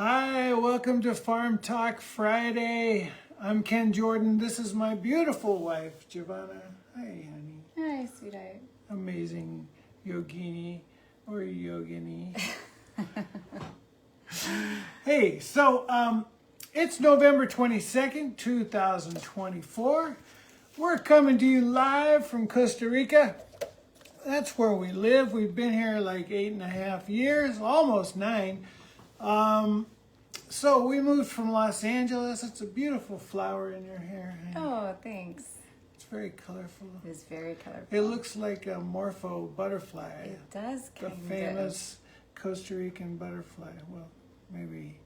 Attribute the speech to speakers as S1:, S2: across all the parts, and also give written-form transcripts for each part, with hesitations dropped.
S1: Hi, welcome to Farm Talk Friday. I'm Ken Jordan. This is my beautiful wife, Giovanna. Hi, honey.
S2: Hi, sweetheart.
S1: Amazing yogini or yogini. Hey, so it's November 22nd, 2024. We're coming to you live from Costa Rica. That's where we live. We've been here like 8.5 years, almost 9. So we moved from Los Angeles. It's a beautiful flower in your hair.
S2: Oh, thanks.
S1: It's very colorful.
S2: It is very colorful.
S1: It looks like a morpho butterfly.
S2: It does
S1: The
S2: kind
S1: famous Costa Rican butterfly. Well, maybe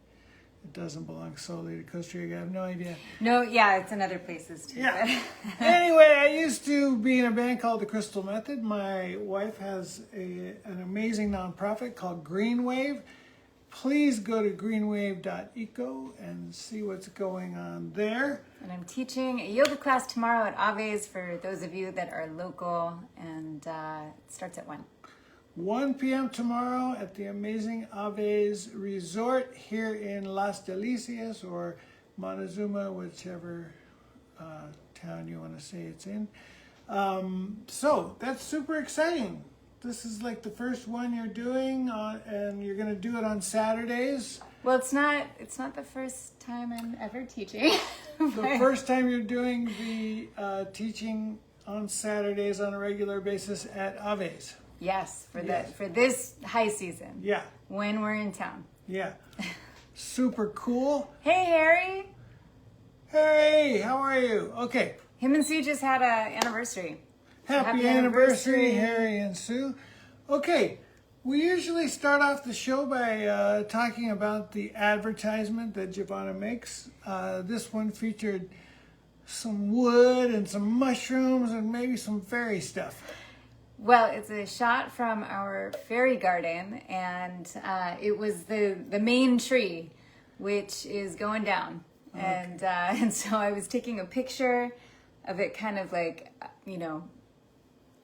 S1: it doesn't belong solely to Costa Rica. I have no idea.
S2: No, yeah, it's in other places too.
S1: Yeah. Anyway, I used to be in a band called The Crystal Method. My wife has an amazing nonprofit called Green Wave. Please go to greenwave.eco and see what's going on there.
S2: And I'm teaching a yoga class tomorrow at Aves for those of you that are local, and it starts at 1.
S1: 1 p.m. tomorrow at the amazing Aves Resort here in Las Delicias or Montezuma, whichever town you want to say it's in. So that's super exciting. This is like the first one you're doing, and you're going to do it on Saturdays.
S2: Well, it's not the first time I'm ever teaching.
S1: The first time you're doing the teaching on Saturdays on a regular basis at Aves.
S2: Yes,
S1: Yes.
S2: for this high season.
S1: Yeah,
S2: When we're in town.
S1: yeah. Super cool.
S2: Hey, Harry.
S1: Hey, how are you? Okay.
S2: Him and Sue just had an anniversary.
S1: Happy anniversary, Harry and Sue. Okay, we usually start off the show by talking about the advertisement that Giovanna makes. This one featured some wood and some mushrooms and maybe some fairy stuff.
S2: Well, it's a shot from our fairy garden, and it was the main tree, which is going down. Okay. And so I was taking a picture of it, kind of like,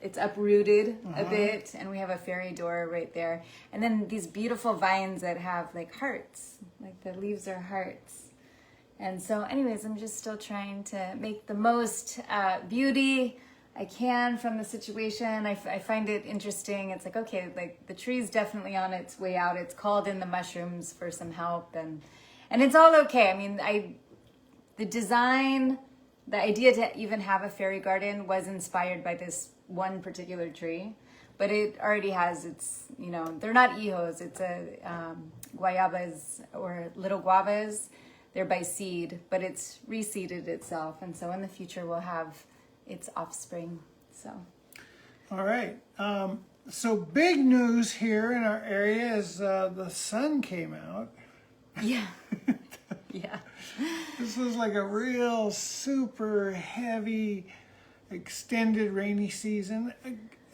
S2: it's uprooted a bit, and we have a fairy door right there. And then these beautiful vines that have like hearts, like the leaves are hearts. And so anyways, I'm just still trying to make the most beauty I can from the situation. I find it interesting. It's like, okay, like the tree's definitely on its way out. It's called in the mushrooms for some help, and it's all okay. I mean, the design, the idea to even have a fairy garden was inspired by this one particular tree, but it already has its, they're not hijos, it's a guayabas or little guavas. They're by seed, but it's reseeded itself, and so in the future we'll have its offspring. So
S1: All right. So big news here in our area is the sun came out.
S2: yeah. Yeah.
S1: This was like a real super heavy, extended rainy season,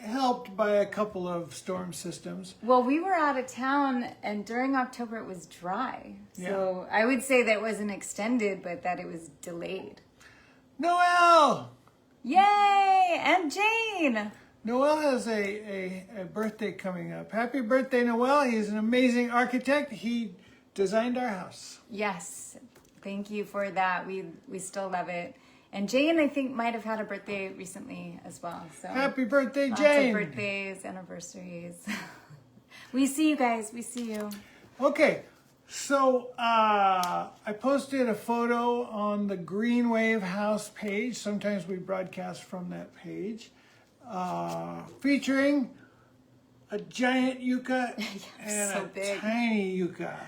S1: helped by a couple of storm systems.
S2: Well, we were out of town, and during October it was dry. So I would say that it wasn't extended, but that it was delayed.
S1: Noel!
S2: Yay! And Jane!
S1: Noel has a birthday coming up. Happy birthday, Noel. He's an amazing architect. He designed our house.
S2: Yes. Thank you for that. We still love it. And Jane, I think, might have had a birthday recently as well. So
S1: Happy birthday,
S2: lots
S1: Jane.
S2: of birthdays, anniversaries. We see you guys. We see you.
S1: Okay, so I posted a photo on the Green Wave House page. Sometimes we broadcast from that page, featuring a giant yucca and
S2: so
S1: a
S2: big.
S1: tiny yucca.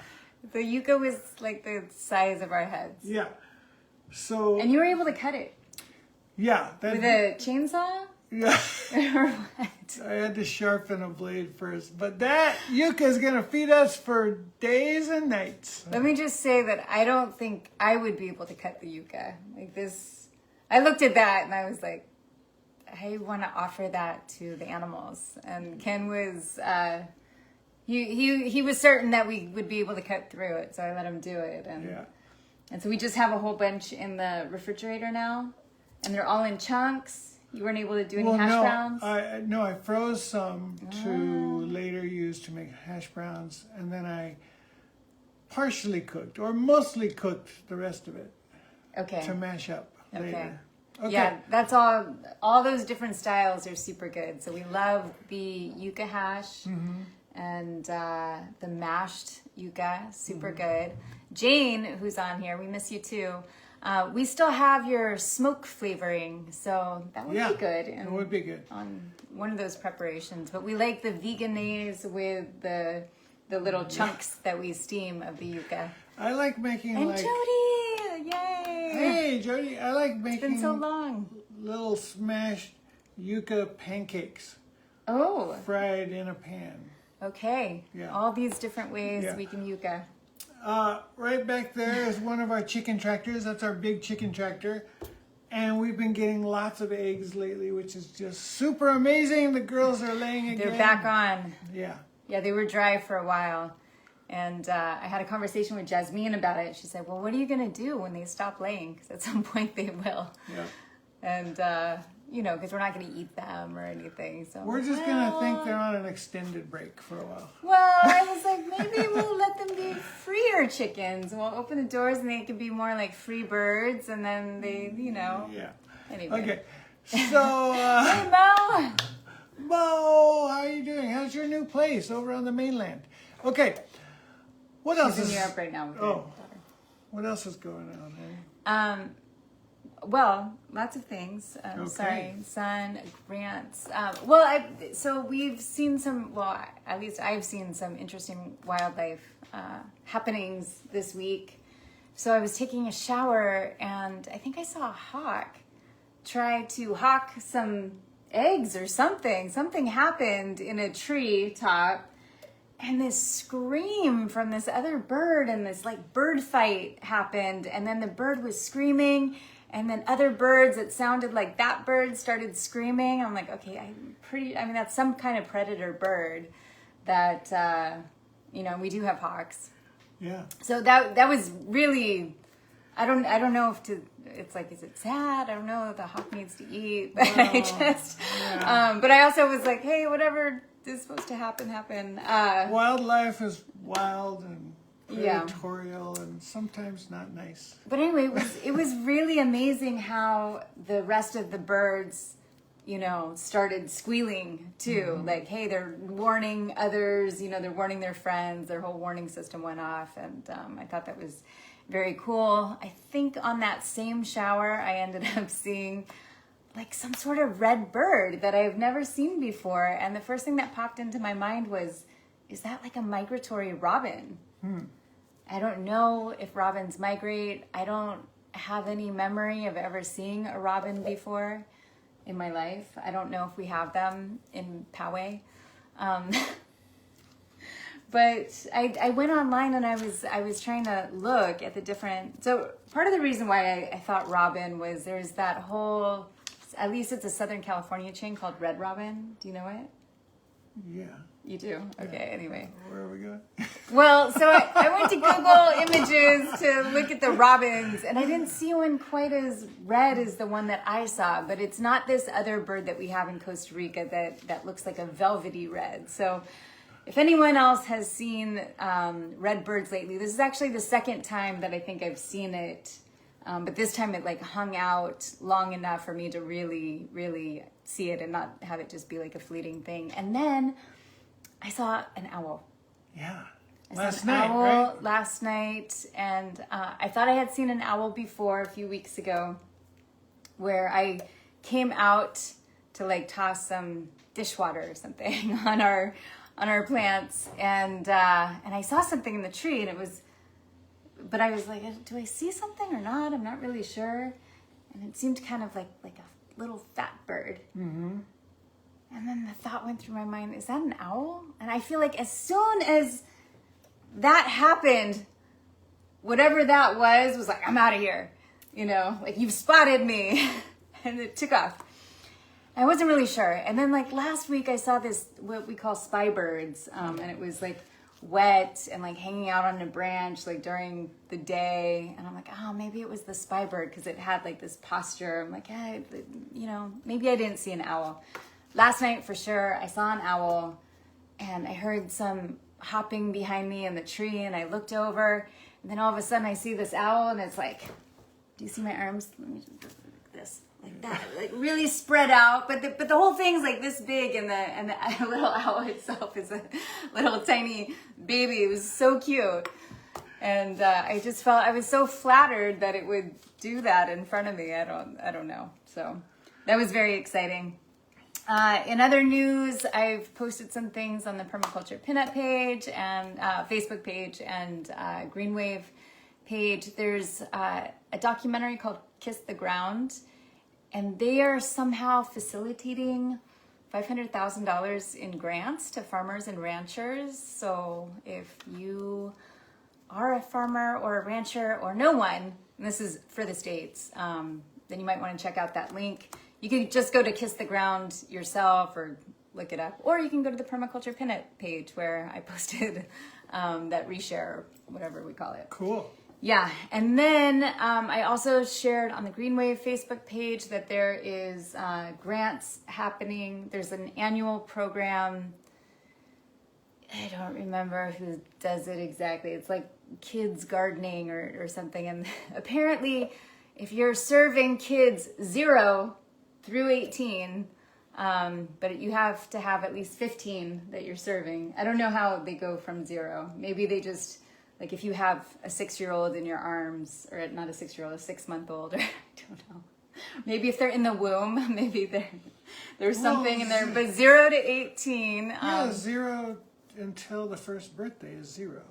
S2: The yucca was like the size of our heads.
S1: Yeah. So
S2: And you were able to cut it
S1: yeah,
S2: with a chainsaw?
S1: yeah.
S2: Or what?
S1: I had to sharpen a blade first, but that yucca is gonna feed us for days and nights.
S2: Let me just say that I don't think I would be able to cut the yucca. Like this, I looked at that and I was like, I want to offer that to the animals. And Ken was, he was certain that we would be able to cut through it, so I let him do it. And so we just have a whole bunch in the refrigerator now, and they're all in chunks. You weren't able to do any hash browns?
S1: I froze some to later use to make hash browns, and then I partially cooked or mostly cooked the rest of it
S2: Okay.
S1: to mash up later. Okay.
S2: Yeah, that's all those different styles are super good. So we love the yuca hash and the mashed yuca, super good. Jane, who's on here, we miss you too. We still have your smoke flavoring, so that would be good.
S1: It would be good.
S2: On one of those preparations. But we like the veganese with the little chunks that we steam of the yuca.
S1: I like making
S2: And
S1: like...
S2: Jody! Yay!
S1: Hey, Jody, I like
S2: It's
S1: making
S2: been so long.
S1: little smashed yuca pancakes
S2: Oh,
S1: fried in a pan.
S2: okay.
S1: Yeah.
S2: All these different ways
S1: Yeah.
S2: we can yuca.
S1: Right back there is one of our chicken tractors. That's our big chicken tractor. And we've been getting lots of eggs lately, which is just super amazing. The girls are laying again.
S2: They're back on.
S1: Yeah.
S2: Yeah, they were dry for a while. And I had a conversation with Jasmine about it. She said, well, what are you going to do when they stop laying? Because at some point they will.
S1: Yeah.
S2: And, you know, because we're not going to eat them or anything. So
S1: We're just going to think they're on an extended break for a while.
S2: Well, I was like, maybe we'll let them be freer chickens. We'll open the doors and they can be more like free birds. And then they, you know.
S1: Yeah.
S2: Anyway.
S1: Okay. So,
S2: Hey, Mo.
S1: Bo, how are you doing? How's your new place over on the mainland? Okay. What else
S2: She's in
S1: is...
S2: Europe right now with her
S1: Oh.
S2: daughter.
S1: What else is going on, honey?
S2: Well, lots of things.
S1: Okay.
S2: Sorry, son, grants. So we've seen some. Well, at least I've seen some interesting wildlife happenings this week. So I was taking a shower and I think I saw a hawk try to hawk some eggs or something. Something happened in a tree top. And this scream from this other bird and this like bird fight happened. And then the bird was screaming and then other birds, it sounded like that bird started screaming. I'm like, okay, that's some kind of predator bird that, you know, we do have hawks.
S1: Yeah.
S2: So that was really, I don't know if it's like, is it sad? I don't know. The hawk needs to eat. But but I also was like, hey, whatever is supposed to happen.
S1: Wildlife is wild and territorial and sometimes not nice.
S2: But anyway, it was really amazing how the rest of the birds, you know, started squealing too. Like, hey, they're warning others, you know, they're warning their friends. Their whole warning system went off. And I thought that was very cool. I think on that same shower, I ended up seeing like some sort of red bird that I've never seen before. And the first thing that popped into my mind was, is that like a migratory robin? I don't know if robins migrate. I don't have any memory of ever seeing a robin before in my life. I don't know if we have them in Poway. But I went online and I was trying to look at the different, so part of the reason why I thought robin was there's that whole, at least it's a Southern California chain called Red Robin. Do you know it?
S1: Yeah.
S2: You do? Okay, anyway.
S1: Where are we going?
S2: Well, so I went to Google Images to look at the robins, and I didn't see one quite as red as the one that I saw, but it's not this other bird that we have in Costa Rica that looks like a velvety red. So if anyone else has seen red birds lately, this is actually the second time that I think I've seen it, but this time it like hung out long enough for me to really, really see it and not have it just be like a fleeting thing. And then I saw an owl.
S1: Yeah.
S2: Last night, and I thought I had seen an owl before a few weeks ago, where I came out to like toss some dishwater or something on our plants, and I saw something in the tree, and but I was like, do I see something or not? I'm not really sure, and it seemed kind of like a little fat bird. Mm-hmm. And then the thought went through my mind, is that an owl? And I feel like as soon as that happened, whatever that was like, I'm out of here. You know, like, you've spotted me. And it took off. I wasn't really sure. And then like last week I saw this, what we call spy birds. And it was like wet and like hanging out on a branch like during the day. And I'm like, oh, maybe it was the spy bird because it had like this posture. I'm like, hey, you know, maybe I didn't see an owl. Last night, for sure, I saw an owl, and I heard some hopping behind me in the tree, and I looked over, and then all of a sudden I see this owl, and it's like, do you see my arms? Let me just do this, like that, like really spread out. But the whole thing's like this big, and the little owl itself is a little tiny baby. It was so cute, and I just felt I was so flattered that it would do that in front of me. I don't know. So that was very exciting. In other news, I've posted some things on the Permaculture Pinup page and Facebook page and Greenwave page. There's a documentary called Kiss the Ground, and they are somehow facilitating $500,000 in grants to farmers and ranchers. So if you are a farmer or a rancher or no one, and this is for the States, then you might want to check out that link. You can just go to Kiss the Ground yourself or look it up. Or you can go to the Permaculture Pinup page where I posted that reshare, or whatever we call it.
S1: Cool.
S2: Yeah, and then I also shared on the Greenwave Facebook page that there is grants happening. There's an annual program. I don't remember who does it exactly. It's like kids gardening or something. And apparently, if you're serving kids 0 through 18, but you have to have at least 15 that you're serving. I don't know how they go from 0. Maybe they just, like if you have a 6-year-old in your arms, or not a 6-year-old, a 6-month-old, or I don't know. Maybe if they're in the womb, maybe there's something in there. But 0 to 18.
S1: Yeah, 0 until the first birthday is 0.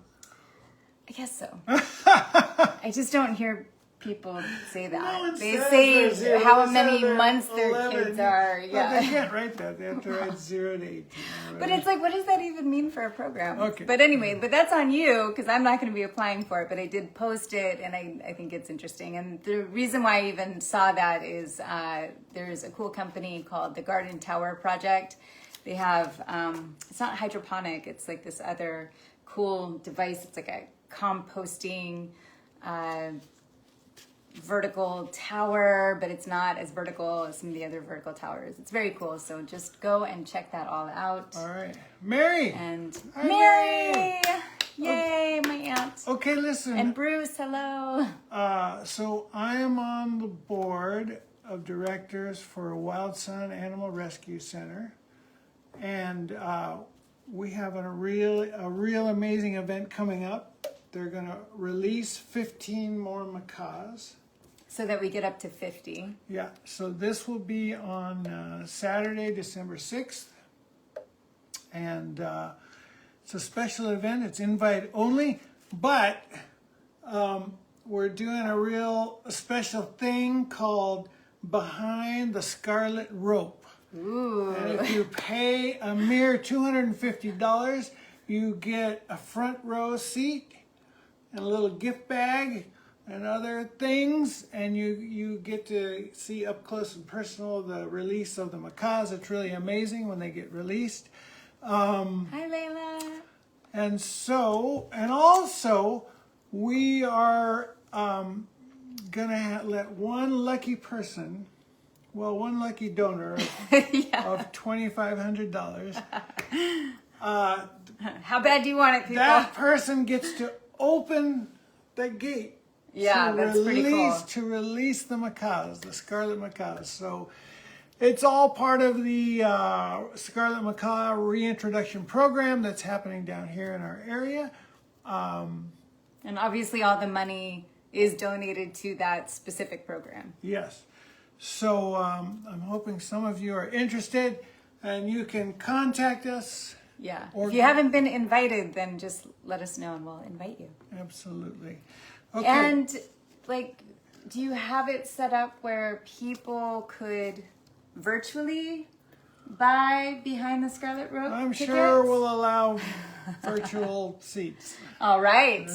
S2: I guess so. I just don't hear people say that.
S1: No,
S2: they
S1: says
S2: say
S1: they're 0.
S2: how
S1: It
S2: many
S1: says they're
S2: months their
S1: 11.
S2: kids are.
S1: But
S2: Yeah.
S1: they can't write that. They have to write 0 to 18.
S2: But it's like, what does that even mean for a program?
S1: Okay.
S2: But anyway, but that's on you, because I'm not going to be applying for it, but I did post it, and I think it's interesting. And the reason why I even saw that is there's a cool company called the Garden Tower Project. They have, it's not hydroponic, it's like this other cool device. It's like a composting vertical tower, but it's not as vertical as some of the other vertical towers. It's very cool. So just go and check that all out.
S1: All right. Mary!
S2: And
S1: Hi,
S2: Mary! Yay, my aunt.
S1: Okay, listen.
S2: And Bruce, hello.
S1: So I am on the board of directors for Wild Sun Animal Rescue Center. And we have a real amazing event coming up. They're going to release 15 more macaws.
S2: So that we get up to 50.
S1: Yeah, so this will be on Saturday, December 6th. And it's a special event. It's invite only. But we're doing a real special thing called Behind the Scarlet Rope.
S2: Ooh.
S1: And if you pay a mere $250, you get a front row seat and a little gift bag and other things, and you get to see up close and personal the release of the macaws. It's really amazing when they get released.
S2: Hi, Layla.
S1: And also, we are gonna let one lucky person, one lucky donor of $2,500.
S2: How bad do you want it, people?
S1: That person gets to open the gate.
S2: Yeah, that's pretty cool.
S1: To release the macaws, the scarlet macaws. So it's all part of the Scarlet Macaw reintroduction program that's happening down here in our area.
S2: And obviously all the money is donated to that specific program.
S1: Yes. So I'm hoping some of you are interested, and you can contact us.
S2: Yeah.
S1: Or
S2: if you haven't been invited, then just let us know and we'll invite you.
S1: Absolutely. Okay.
S2: And do you have it set up where people could virtually buy Behind the Scarlet Rope
S1: I'm
S2: tickets?
S1: sure we'll allow virtual seats.
S2: All right.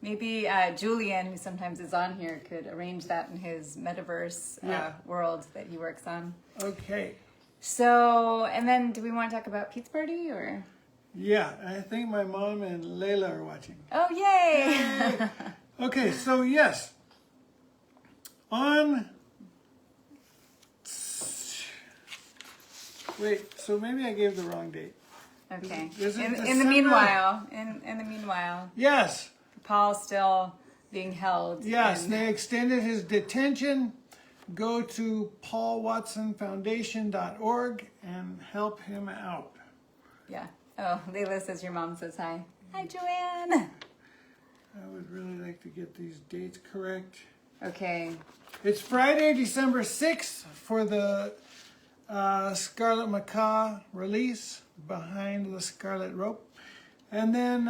S2: Maybe Julian, who sometimes is on here, could arrange that in his metaverse world that he works on.
S1: Okay.
S2: So, and then do we want to talk about Pete's Party or?
S1: Yeah, I think my mom and Layla are watching.
S2: Oh, yay!
S1: Okay, so yes. Wait, so maybe I gave the wrong date.
S2: Okay.
S1: Is it
S2: In the
S1: December?
S2: meanwhile, in the meanwhile,
S1: Yes.
S2: Paul's still being held.
S1: Yes,
S2: in-
S1: they extended his detention. Go to paulwatsonfoundation.org and help him out.
S2: Yeah. Oh, Layla says your mom says hi. Hi, Joanne.
S1: I would really like to get these dates correct.
S2: Okay.
S1: It's Friday, December 6th for the Scarlet Macaw release, Behind the Scarlet Rope. And then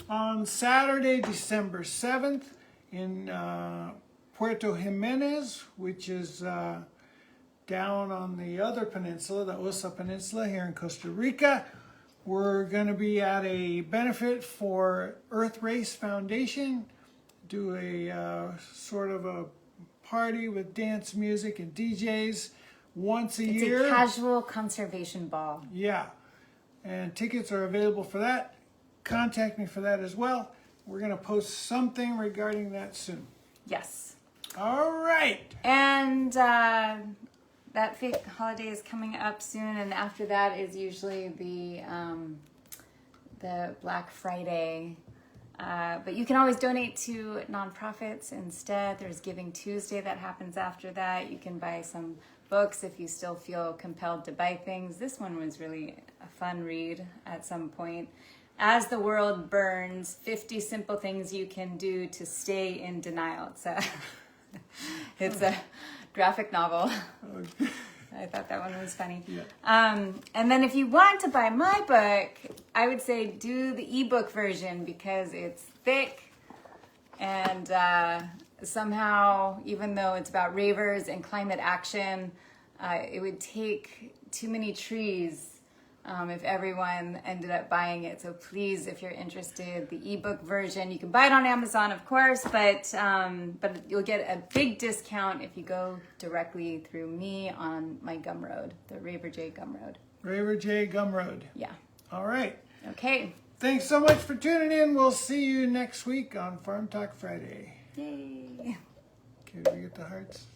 S1: on Saturday, December 7th, in Puerto Jimenez, which is down on the other peninsula, the Osa Peninsula here in Costa Rica, we're going to be at a benefit for Earth Race Foundation, do a sort of a party with dance music and DJs once a
S2: It's
S1: year.
S2: a casual conservation ball.
S1: Yeah, and tickets are available for that. Contact me for that as well. We're going to post something regarding that soon.
S2: Yes.
S1: All right.
S2: And that fake holiday is coming up soon, and after that is usually the Black Friday. But you can always donate to nonprofits instead. There's Giving Tuesday that happens after that. You can buy some books if you still feel compelled to buy things. This one was really a fun read at some point. As the World Burns, 50 Simple Things You Can Do to Stay in Denial. It's a graphic novel.
S1: Okay.
S2: I thought that one was funny.
S1: Yeah.
S2: And then if you want to buy my book, I would say do the ebook version because it's thick and somehow, even though it's about ravers and climate action, it would take too many trees if everyone ended up buying it. So please, if you're interested, the ebook version, you can buy it on Amazon, of course, but you'll get a big discount if you go directly through me on my Gumroad, the Raver J Gumroad.
S1: Raver J Gumroad.
S2: Yeah.
S1: All right.
S2: Okay.
S1: Thanks so much for tuning in. We'll see you next week on Farm Talk Friday.
S2: Yay.
S1: Okay, do we get the hearts?